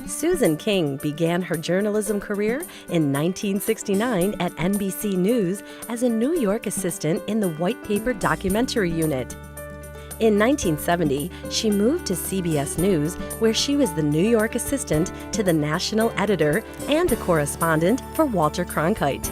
Susan King began her journalism career in 1969 at NBC News as a New York assistant in the White Paper Documentary Unit. In 1970, she moved to CBS News, where she was the New York assistant to the national editor and a correspondent for Walter Cronkite.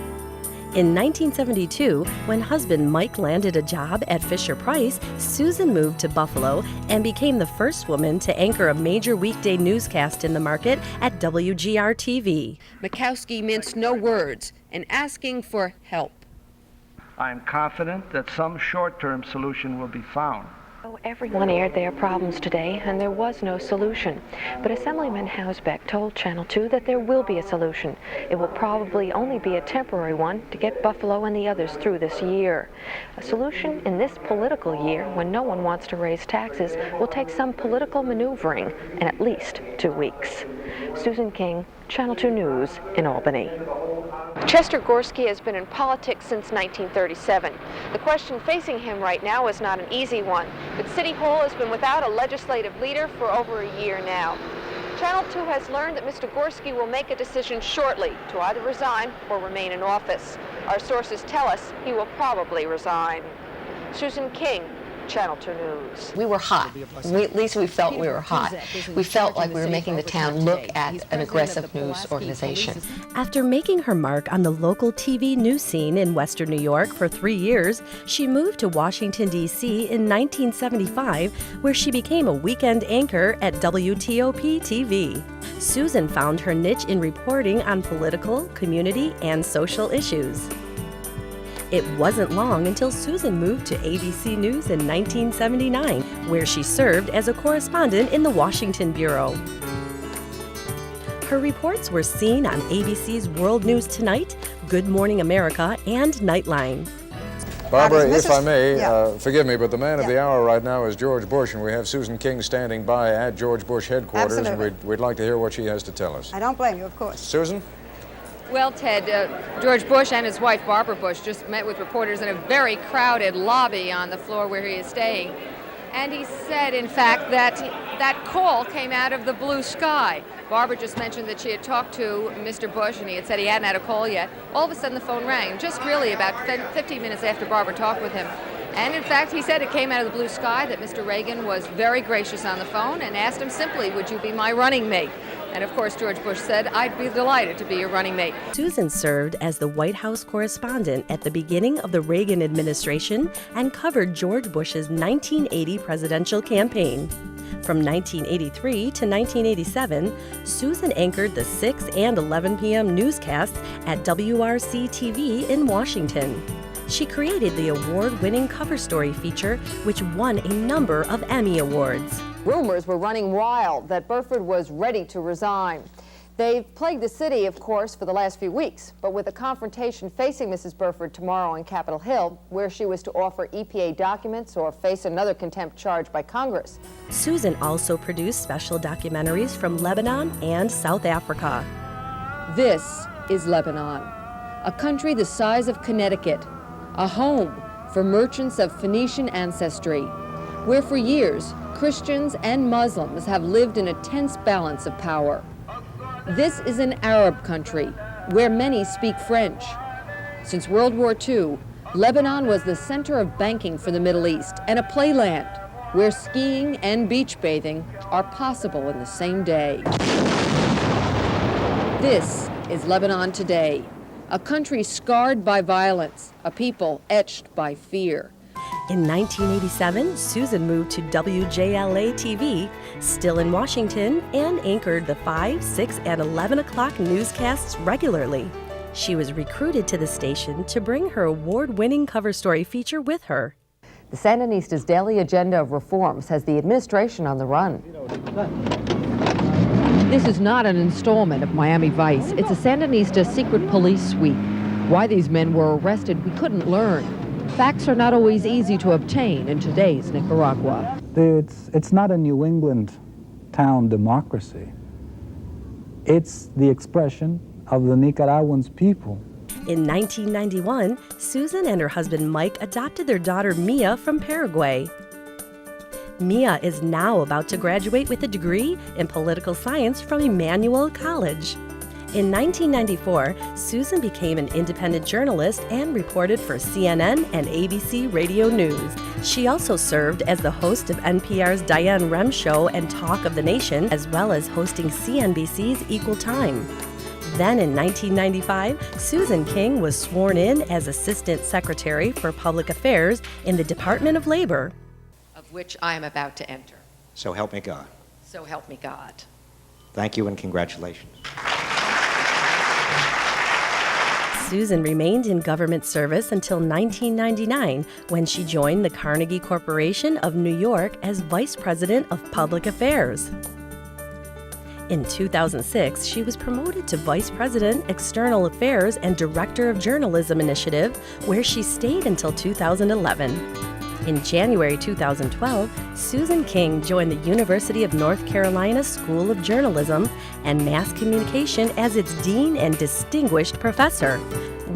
In 1972, when husband Mike landed a job at Fisher-Price, Susan moved to Buffalo and became the first woman to anchor a major weekday newscast in the market at WGR-TV. MAKOWSKI minced no words in asking for help. I am confident that some short-term solution will be found. Everyone aired their problems today, and there was no solution. But Assemblyman Hausbeck told Channel 2 that there will be a solution. It will probably only be a temporary one to get Buffalo and the others through this year. A solution in this political year, when no one wants to raise taxes, will take some political maneuvering and at least 2 weeks. Susan King, Channel 2 News in Albany. Chester Gorski has been in politics since 1937. The question facing him right now is not an easy one, but City Hall has been without a legislative leader for over a year now. Channel 2 has learned that Mr. Gorski will make a decision shortly to either resign or remain in office. Our sources tell us he will probably resign. Susan King, Channel 2 News. We were hot. At least we felt we were hot. We felt like we were making the town look at an aggressive news organization. After making her mark on the local TV news scene in Western New York for 3 years, she moved to Washington, D.C. in 1975, where she became a weekend anchor at WTOP-TV. Susan found her niche in reporting on political, community, and social issues. It wasn't long until Susan moved to ABC News in 1979, where she served as a correspondent in the Washington Bureau. Her reports were seen on ABC's World News Tonight, Good Morning America, and Nightline. Barbara, if I may, forgive me, but the man of the hour right now is George Bush, and we have Susan King standing by at George Bush headquarters. Absolutely. And we'd like to hear what she has to tell us. I don't blame you, of course. Susan? Well, Ted, George Bush and his wife, Barbara Bush, just met with reporters in a very crowded lobby on the floor where he is staying. And he said, in fact, that that call came out of the blue sky. Barbara just mentioned that she had talked to Mr. Bush, and he had said he hadn't had a call yet. All of a sudden, the phone rang, just really about 15 minutes after Barbara talked with him. And in fact, he said it came out of the blue sky, that Mr. Reagan was very gracious on the phone and asked him simply, would you be my running mate? And of course, George Bush said, I'd be delighted to be your running mate. Susan served as the White House correspondent at the beginning of the Reagan administration and covered George Bush's 1980 presidential campaign. From 1983 to 1987, Susan anchored the 6 and 11 p.m. newscasts at WRC-TV in Washington. She created the award-winning cover story feature, which won a number of Emmy Awards. Rumors were running wild that Burford was ready to resign. They've plagued the city, of course, for the last few weeks, but with a confrontation facing Mrs. Burford tomorrow on Capitol Hill, where she was to offer EPA documents or face another contempt charge by Congress. Susan also produced special documentaries from Lebanon and South Africa. This is Lebanon, a country the size of Connecticut, a home for merchants of Phoenician ancestry, where for years Christians and Muslims have lived in a tense balance of power. This is an Arab country where many speak French. Since World War II, Lebanon was the center of banking for the Middle East and a playland where skiing and beach bathing are possible in the same day. This is Lebanon today, a country scarred by violence, a people etched by fear. In 1987, Susan moved to WJLA-TV, still in Washington, and anchored the 5, 6, and 11 o'clock newscasts regularly. She was recruited to the station to bring her award-winning cover story feature with her. The Sandinistas' daily agenda of reforms has the administration on the run. This is not an installment of Miami Vice. It's a Sandinista secret police sweep. Why these men were arrested, we couldn't learn. Facts are not always easy to obtain in today's Nicaragua. It's not a New England town democracy. It's the expression of the Nicaraguans' people. In 1991, Susan and her husband Mike adopted their daughter Mia from Paraguay. Mia is now about to graduate with a degree in political science from Emmanuel College. In 1994, Susan became an independent journalist and reported for CNN and ABC Radio News. She also served as the host of NPR's Diane Rem Show and Talk of the Nation, as well as hosting CNBC's Equal Time. Then in 1995, Susan King was sworn in as Assistant Secretary for Public Affairs in the Department of Labor, of which I am about to enter. So help me God. So help me God. Thank you and congratulations. Susan remained in government service until 1999, when she joined the Carnegie Corporation of New York as Vice President of Public Affairs. In 2006, she was promoted to Vice President, External Affairs, and Director of Journalism Initiative, where she stayed until 2011. In January 2012, Susan King joined the University of North Carolina School of Journalism and Mass Communication as its Dean and Distinguished Professor.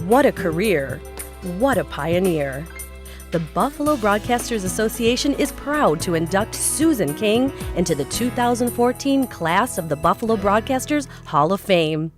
What a career! What a pioneer! The Buffalo Broadcasters Association is proud to induct Susan King into the 2014 class of the Buffalo Broadcasters Hall of Fame.